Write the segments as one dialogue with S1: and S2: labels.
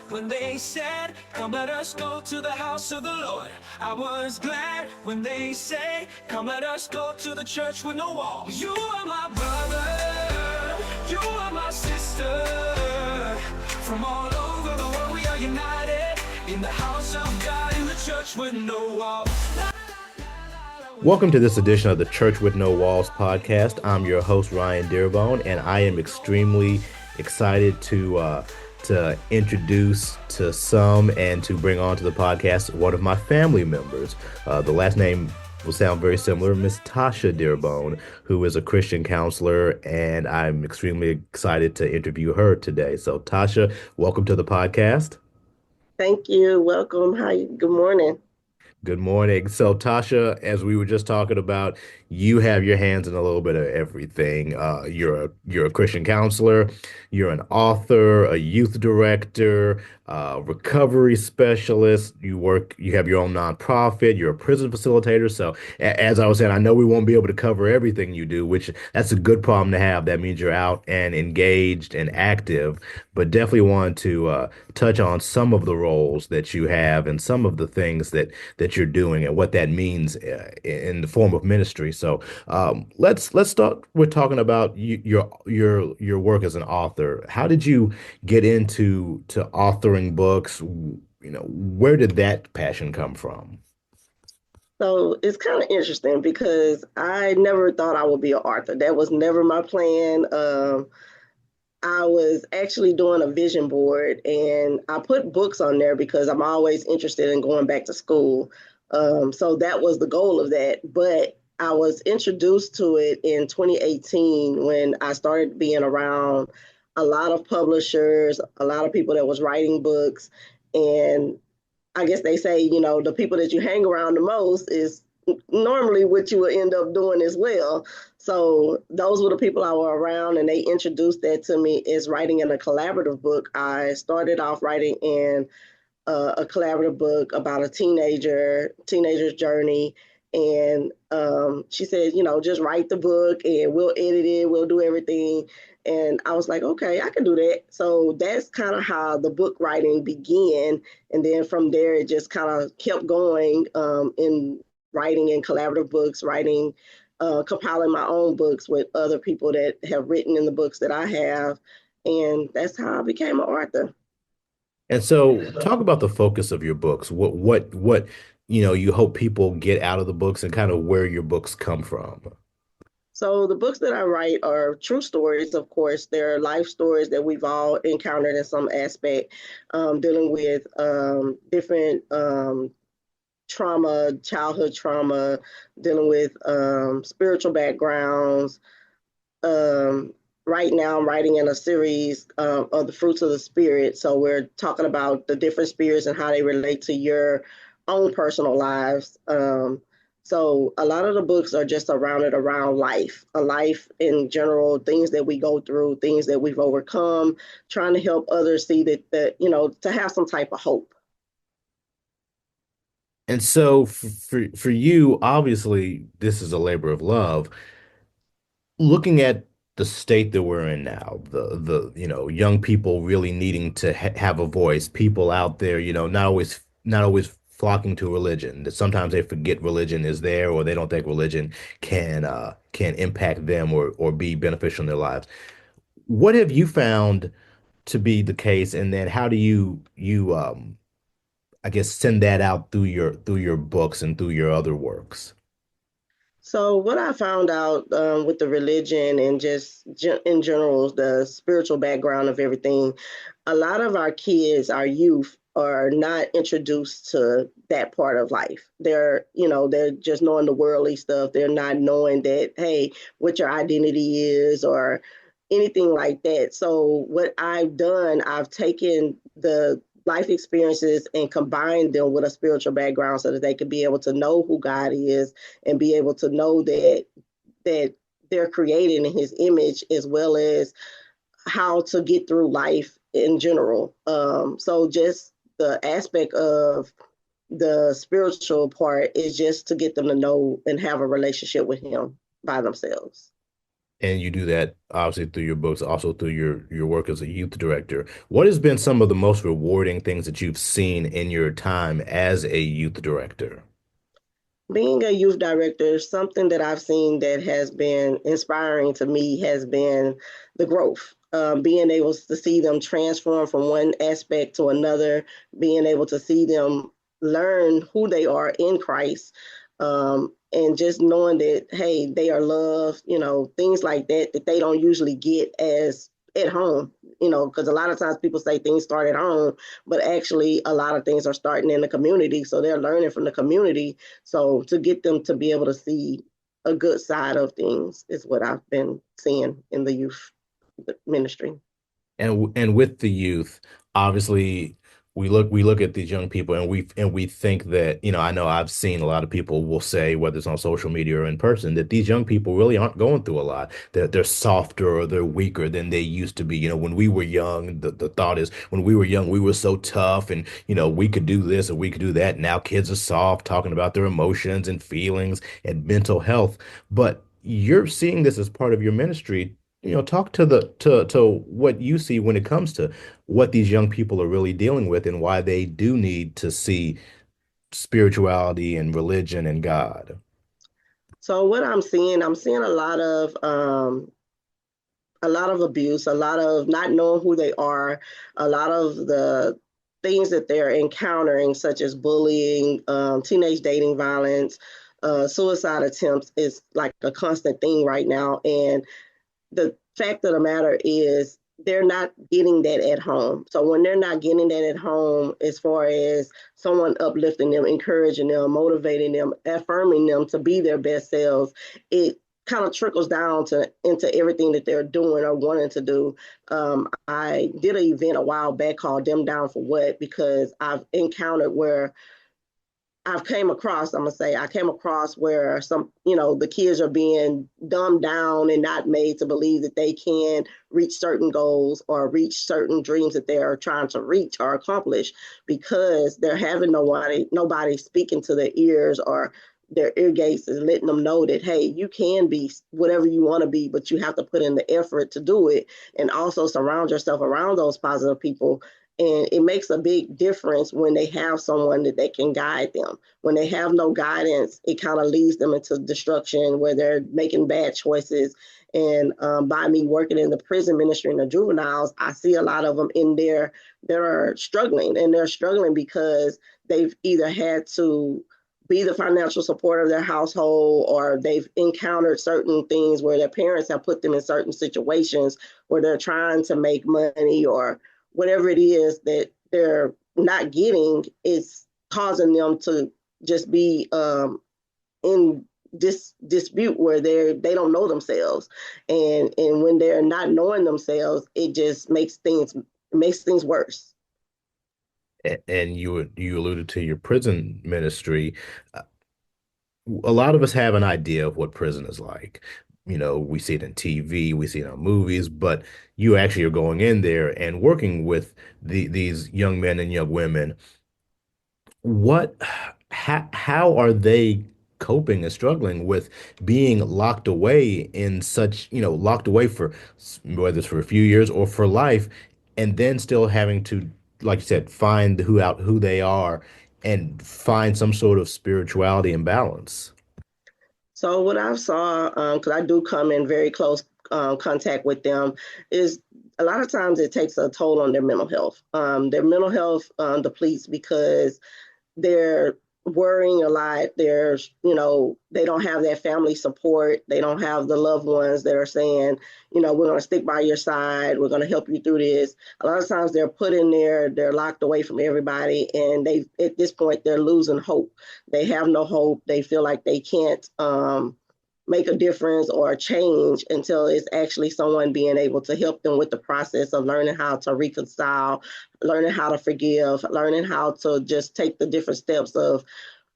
S1: when they said, come let us go to the house of the Lord. I was glad when they say, come let us go to the church with no walls. You are my brother, you are my sister. From all over the world we are united in the house of God, in the church with no walls.
S2: Welcome to this edition of the Church with No Walls podcast. I'm your host, Ryan Dearbone, and I am extremely excited to introduce to some and to bring on to the podcast one of my family members. The last name will sound very similar, Miss Tosha Dearbone, who is a Christian counselor, and I'm extremely excited to interview her today. So, Tosha, welcome to the podcast.
S3: Thank you. Welcome. Good morning.
S2: Good morning. So, Tosha, as we were just talking about, you have your hands in a little bit of everything. You're a Christian counselor, you're an author, a youth director, recovery specialist. You have your own nonprofit. You're a prison facilitator. So, as I was saying, I know we won't be able to cover everything you do, which that's a good problem to have. That means you're out and engaged and active. But definitely want to touch on some of the roles that you have and some of the things that you're doing and what that means in the form of ministry. So let's start with talking about your work as an author. How did you get into authoring books? Where did that passion come from?
S3: So it's kind of interesting because I never thought I would be an author. That was never my plan. I was actually doing a vision board and I put books on there because I'm always interested in going back to school. So that was the goal of that. But I was introduced to it in 2018 when I started being around a lot of publishers, a lot of people that was writing books. And I guess they say, the people that you hang around the most is normally what you will end up doing as well. So those were the people I were around, and they introduced that to me as writing in a collaborative book. I started off writing in a collaborative book about a teenager's journey. And she said, just write the book and we'll edit it, we'll do everything. And I was like, okay, I can do that. So that's kind of how the book writing began. And then from there, it just kind of kept going in writing in collaborative books, compiling my own books with other people that have written in the books that I have. And that's how I became an author.
S2: And so talk about the focus of your books. What you hope people get out of the books and kind of where your books come from.
S3: So the books that I write are true stories, of course. They're life stories that we've all encountered in some aspect, dealing with different trauma, childhood trauma, dealing with spiritual backgrounds. Right now, I'm writing in a series of the fruits of the spirit. So we're talking about the different spirits and how they relate to your own personal lives. So a lot of the books are just surrounded around life, a life in general, things that we go through, things that we've overcome, trying to help others see that to have some type of hope.
S2: And so for you, obviously, this is a labor of love. Looking at the state that we're in now, the young people really needing to have a voice, people out there, not always flocking to religion. That sometimes they forget religion is there, or they don't think religion can impact them or be beneficial in their lives. What have you found to be the case, and then how do you I guess send that out through your books and through your other works?
S3: So what I found out with the religion and just in general, the spiritual background of everything, a lot of our kids, our youth, are not introduced to that part of life. They're just knowing the worldly stuff. They're not knowing that, hey, what your identity is or anything like that. So what I've done, I've taken the life experiences and combined them with a spiritual background so that they could be able to know who God is and be able to know that they're created in his image, as well as how to get through life in general. So just the aspect of the spiritual part is just to get them to know and have a relationship with him by themselves.
S2: And you do that obviously through your books, also through your work as a youth director. What has been some of the most rewarding things that you've seen in your time as a youth director?
S3: Being a youth director, something that I've seen that has been inspiring to me has been the growth. Being able to see them transform from one aspect to another, being able to see them learn who they are in Christ, and just knowing that, hey, they are loved, things like that, that they don't usually get as at home, because a lot of times people say things start at home, but actually a lot of things are starting in the community. So they're learning from the community, so to get them to be able to see a good side of things is what I've been seeing in the youth ministry.
S2: And with the youth, obviously we look at these young people and we think that, I know I've seen a lot of people will say, whether it's on social media or in person, that these young people really aren't going through a lot. They're softer or they're weaker than they used to be. When we were young, the thought is when we were young, we were so tough and we could do this or we could do that. Now kids are soft, talking about their emotions and feelings and mental health. But you're seeing this as part of your ministry. Talk to the to what you see when it comes to what these young people are really dealing with and why they do need to see spirituality and religion and God.
S3: So what I'm seeing a lot of abuse, a lot of not knowing who they are, a lot of the things that they're encountering, such as bullying, teenage dating violence, suicide attempts is like a constant thing right now. And the fact of the matter is they're not getting that at home. So when they're not getting that at home, as far as someone uplifting them, encouraging them, motivating them, affirming them to be their best selves, it kind of trickles down to into everything that they're doing or wanting to do. I did an event a while back called "Them Down for What" because I've encountered where I came across where the kids are being dumbed down and not made to believe that they can reach certain goals or reach certain dreams that they are trying to reach or accomplish because they're having nobody speaking to their ears or their ear gates is letting them know that, hey, you can be whatever you want to be, but you have to put in the effort to do it and also surround yourself around those positive people. And it makes a big difference when they have someone that they can guide them. When they have no guidance, it kind of leads them into destruction where they're making bad choices. And by me working in the prison ministry and the juveniles, I see a lot of them in there that are struggling. And they're struggling because they've either had to be the financial support of their household or they've encountered certain things where their parents have put them in certain situations where they're trying to make money or whatever it is that they're not getting is causing them to just be in this dispute where they don't know themselves, and when they're not knowing themselves, it just makes things worse.
S2: And you alluded to your prison ministry. A lot of us have an idea of what prison is like. We see it in TV, we see it on movies, but you actually are going in there and working with these young men and young women. What, how are they coping and struggling with being locked away in such, locked away for whether it's for a few years or for life, and then still having to, like you said, find who they are and find some sort of spirituality and balance?
S3: So what I saw, because I do come in very close contact with them, is a lot of times it takes a toll on their mental health. Their mental health depletes because they're worrying a lot. They don't have that family support. They don't have the loved ones that are saying, we're going to stick by your side. We're going to help you through this. A lot of times they're put in there, they're locked away from everybody. And at this point, they're losing hope. They have no hope. They feel like they can't make a difference or change until it's actually someone being able to help them with the process of learning how to reconcile, learning how to forgive, learning how to just take the different steps of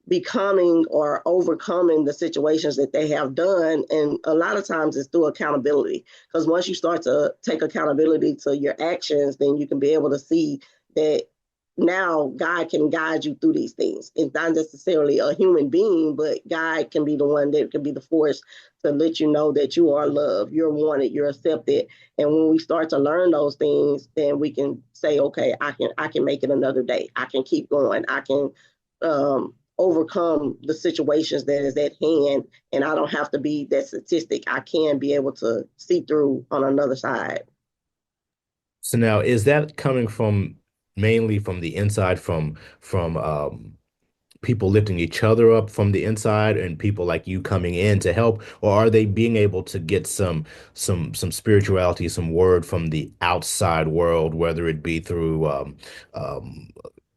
S3: becoming or overcoming the situations that they have done. And a lot of times it's through accountability, because once you start to take accountability to your actions, then you can be able to see that now God can guide you through these things. It's not necessarily a human being, but God can be the one that can be the force to let you know that you are loved, you're wanted, you're accepted. And when we start to learn those things, then we can say, okay, I can make it another day. I can keep going. I can overcome the situations that is at hand, and I don't have to be that statistic. I can be able to see through on another side.
S2: So now, is that coming from mainly from the inside, from people lifting each other up from the inside, and people like you coming in to help, or are they being able to get some spirituality, some word from the outside world, whether it be through um,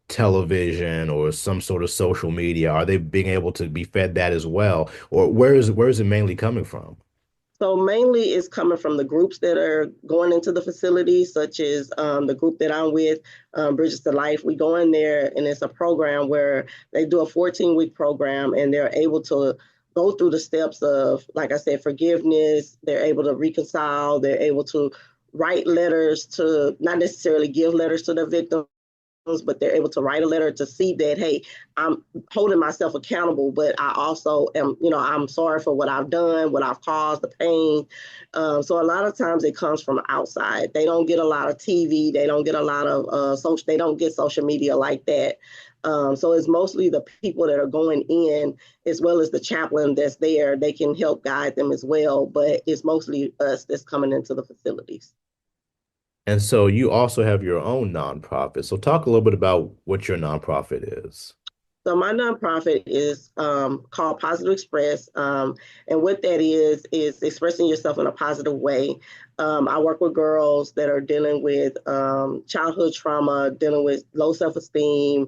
S2: television or some sort of social media? Are they being able to be fed that as well, or where is it mainly coming from?
S3: So mainly it's coming from the groups that are going into the facility, such as the group that I'm with, Bridges to Life. We go in there and it's a program where they do a 14-week program, and they're able to go through the steps of, like I said, forgiveness. They're able to reconcile. They're able to write letters to, not necessarily give letters to the victim, but they're able to write a letter to see that, hey, I'm holding myself accountable, but I also am, I'm sorry for what I've done, what I've caused, the pain. So a lot of times it comes from outside. They don't get a lot of TV. They don't get a lot of social. They don't get social media like that. So it's mostly the people that are going in, as well as the chaplain that's there. They can help guide them as well, but it's mostly us that's coming into the facilities.
S2: And so you also have your own nonprofit. So talk a little bit about what your nonprofit is.
S3: So my nonprofit is called Positive Express, and what that is expressing yourself in a positive way. I work with girls that are dealing with childhood trauma, dealing with low self-esteem,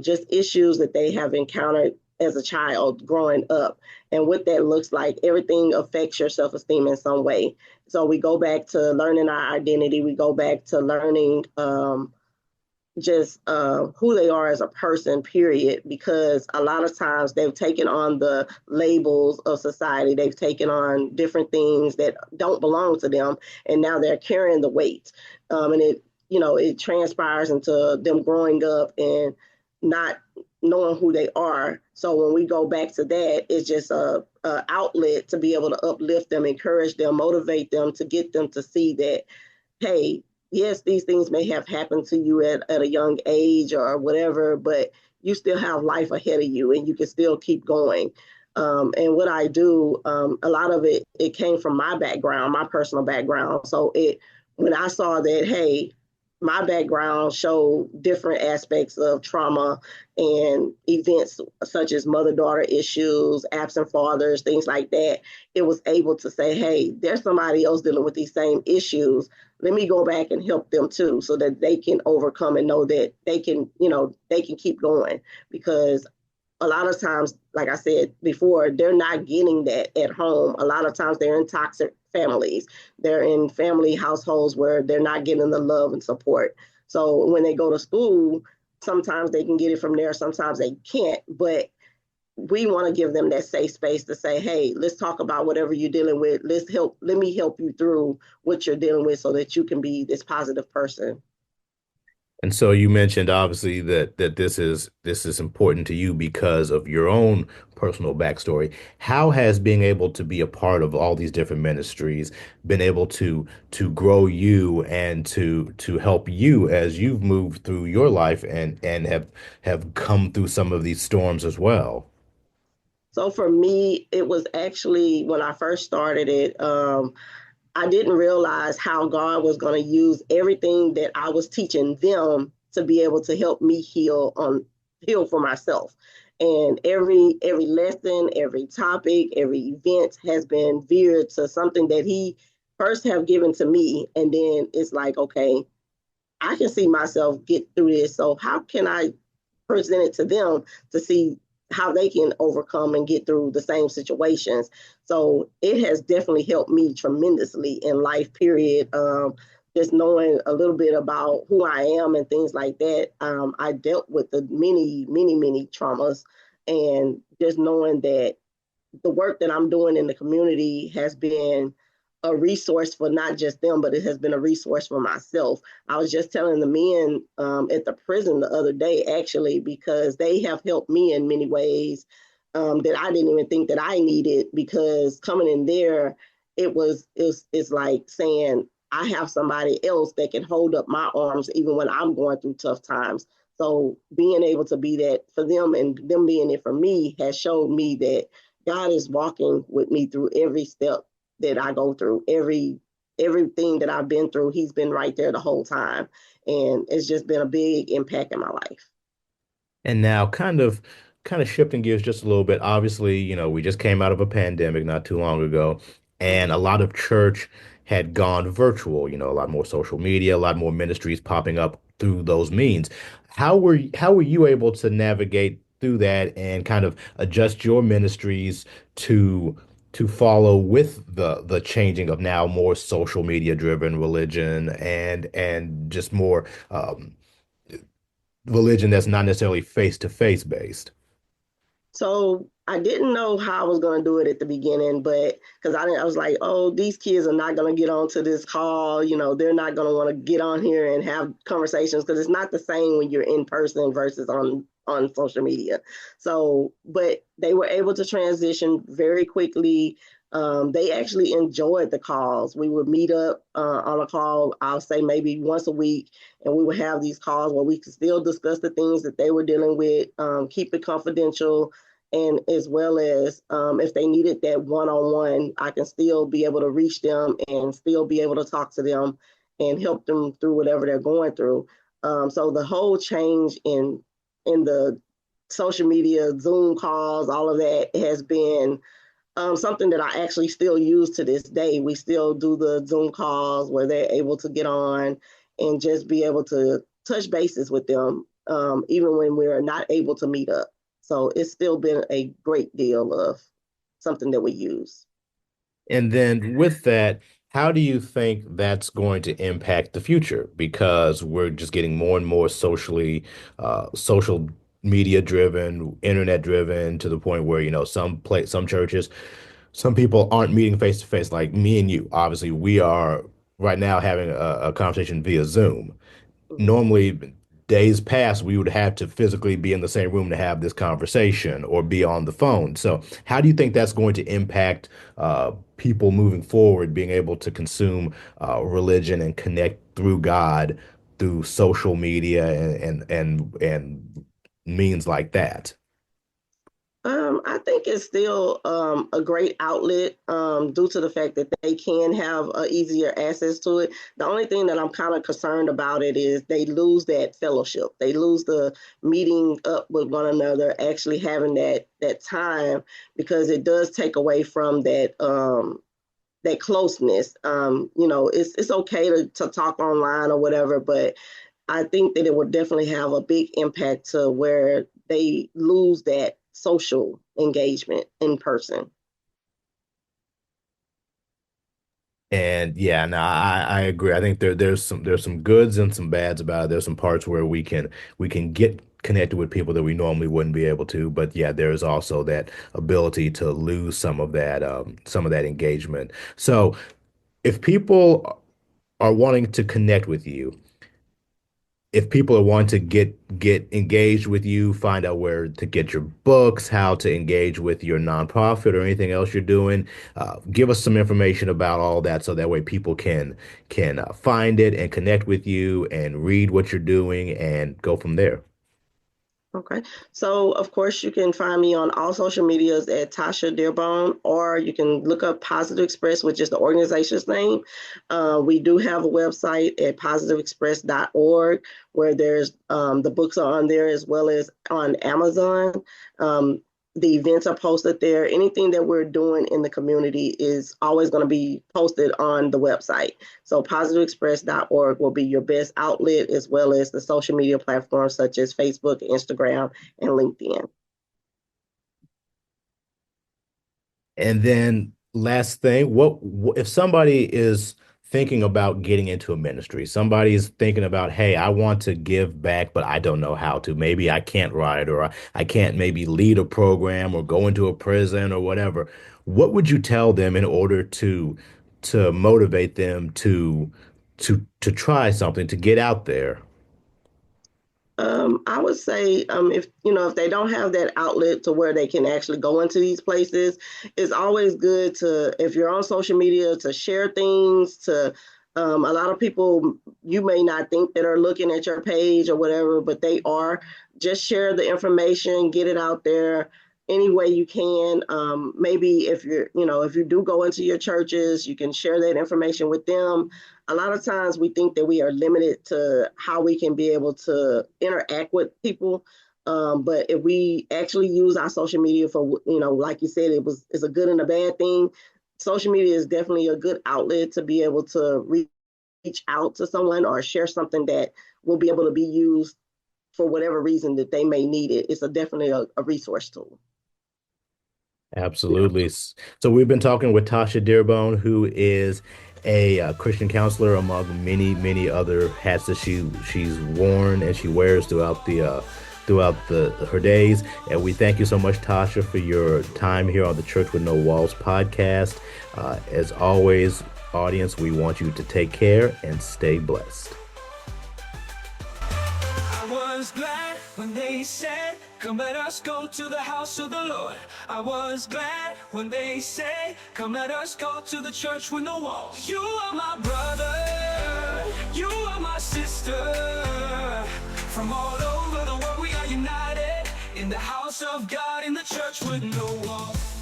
S3: just issues that they have encountered as a child growing up. And what that looks like, everything affects your self-esteem in some way. So we go back to learning our identity. We go back to learning just who they are as a person, period, because a lot of times they've taken on the labels of society. They've taken on different things that don't belong to them, and now they're carrying the weight. And it transpires into them growing up and not knowing who they are. So when we go back to that, it's just a outlet to be able to uplift them, encourage them, motivate them, to get them to see that, hey, yes, these things may have happened to you at a young age or whatever, but you still have life ahead of you and you can still keep going. And what I do, a lot of it came from my background, my personal background. So when I saw that, hey, my background showed different aspects of trauma and events such as mother-daughter issues, absent fathers, things like that. It was able to say, hey, there's somebody else dealing with these same issues. Let me go back and help them too, so that they can overcome and know that they can keep going. Because a lot of times, like I said before, they're not getting that at home. A lot of times they're in toxic families. They're in family households where they're not getting the love and support. So when they go to school, sometimes they can get it from there, sometimes they can't. But we want to give them that safe space to say, hey, let's talk about whatever you're dealing with. Let me help you through what you're dealing with so that you can be this positive person.
S2: And so you mentioned obviously that this is important to you because of your own personal backstory. How has being able to be a part of all these different ministries been able to grow you and to help you as you've moved through your life and have come through some of these storms as well?
S3: So for me, it was actually when I first started it, I didn't realize how God was going to use everything that I was teaching them to be able to help me heal for myself. And every lesson, every topic, every event has been veered to something that he first have given to me. And then it's like, okay, I can see myself get through this. So how can I present it to them to see how they can overcome and get through the same situations? So it has definitely helped me tremendously in life, period. Just knowing a little bit about who I am and things like that. I dealt with the many traumas, and just knowing that the work that I'm doing in the community has been a resource for not just them, but it has been a resource for myself. I was just telling the men at the prison the other day, actually, because they have helped me in many ways that I didn't even think that I needed. Because coming in there, it's like saying I have somebody else that can hold up my arms even when I'm going through tough times. So being able to be that for them and them being it for me has showed me that God is walking with me through every step that I go through, everything that I've been through. He's been right there the whole time, and it's just been a big impact in my life.
S2: And now kind of shifting gears just a little bit. Obviously, we just came out of a pandemic not too long ago, and a lot of church had gone virtual, a lot more social media, a lot more ministries popping up through those means. How were you able to navigate through that and kind of adjust your ministries to to follow with the changing of now more social media driven religion and just more religion that's not necessarily face to face based?
S3: So I didn't know how I was going to do it at the beginning, but because I was like, oh, these kids are not going to get onto this call. They're not going to want to get on here and have conversations because it's not the same when you're in person versus on social media. So, but they were able to transition very quickly. They actually enjoyed the calls. We would meet up on a call, I'll say maybe once a week, and we would have these calls where we could still discuss the things that they were dealing with, keep it confidential, and as well as if they needed that one-on-one, I can still be able to reach them and still be able to talk to them and help them through whatever they're going through. So the whole change in the social media, Zoom calls, all of that has been something that I actually still use to this day. We still do the Zoom calls where they're able to get on and just be able to touch bases with them, even when we're not able to meet up. So it's still been a great deal of something that we use.
S2: And then with that, how do you think that's going to impact the future? Because we're just getting more and more social media driven, internet driven to the point where, some churches, some people aren't meeting face to face like me and you. Obviously, we are right now having a conversation via Zoom.
S3: Mhm.
S2: Normally, days past, we would have to physically be in the same room to have this conversation or be on the phone. So, how do you think that's going to impact people moving forward, being able to consume religion and connect through God through social media and means like that?
S3: I think it's still a great outlet due to the fact that they can have easier access to it. The only thing that I'm kind of concerned about it is they lose that fellowship. They lose the meeting up with one another, actually having that time, because it does take away from that closeness. It's okay to talk online or whatever, but I think that it would definitely have a big impact to where they lose that social engagement in person.
S2: And yeah, no, I agree. I think there's some goods and some bads about it. There's some parts where we can get connected with people that we normally wouldn't be able to. But yeah, there's also that ability to lose some of that engagement. So if people are wanting to connect with you, if people are wanting to get engaged with you, find out where to get your books, how to engage with your nonprofit or anything else you're doing, give us some information about all that so that way people can find it and connect with you and read what you're doing and go from there.
S3: Okay. So, of course, you can find me on all social medias at Tosha Dearbone, or you can look up Positive Express, which is the organization's name. We do have a website at positiveexpress.org where there's the books are on there as well as on Amazon. Um, the events are posted there. Anything that we're doing in the community is always going to be posted on the website. So positiveexpress.org will be your best outlet, as well as the social media platforms such as Facebook, Instagram, and LinkedIn.
S2: And then last thing, what if somebody is thinking about getting into a ministry? Somebody is thinking about, hey, I want to give back, but I don't know how to. Maybe I can't write, or I can't maybe lead a program or go into a prison or whatever. What would you tell them in order to motivate them to try something, to get out there?
S3: I would say if if they don't have that outlet to where they can actually go into these places, it's always good to, if you're on social media, to share things. To a lot of people you may not think that are looking at your page or whatever, but they are. Just share the information, get it out there any way you can. Maybe if if you do go into your churches, you can share that information with them. A lot of times we think that we are limited to how we can be able to interact with people. But if we actually use our social media for, like you said, it's a good and a bad thing. Social media is definitely a good outlet to be able to reach out to someone or share something that will be able to be used for whatever reason that they may need it. It's definitely a resource tool.
S2: Absolutely. So we've been talking with Tosha Dearbone, who is a Christian counselor among many, many other hats that she's worn and she wears throughout her days. And we thank you so much, Tosha, for your time here on the Church with No Walls podcast. As always, audience, we want you to take care and stay blessed.
S1: I was glad when they said, come let us go to the house of the Lord. I was glad when they say, come let us go to the church with no walls. You are my brother, you are my sister. From all over the world we are united in the house of God, in the church with no walls.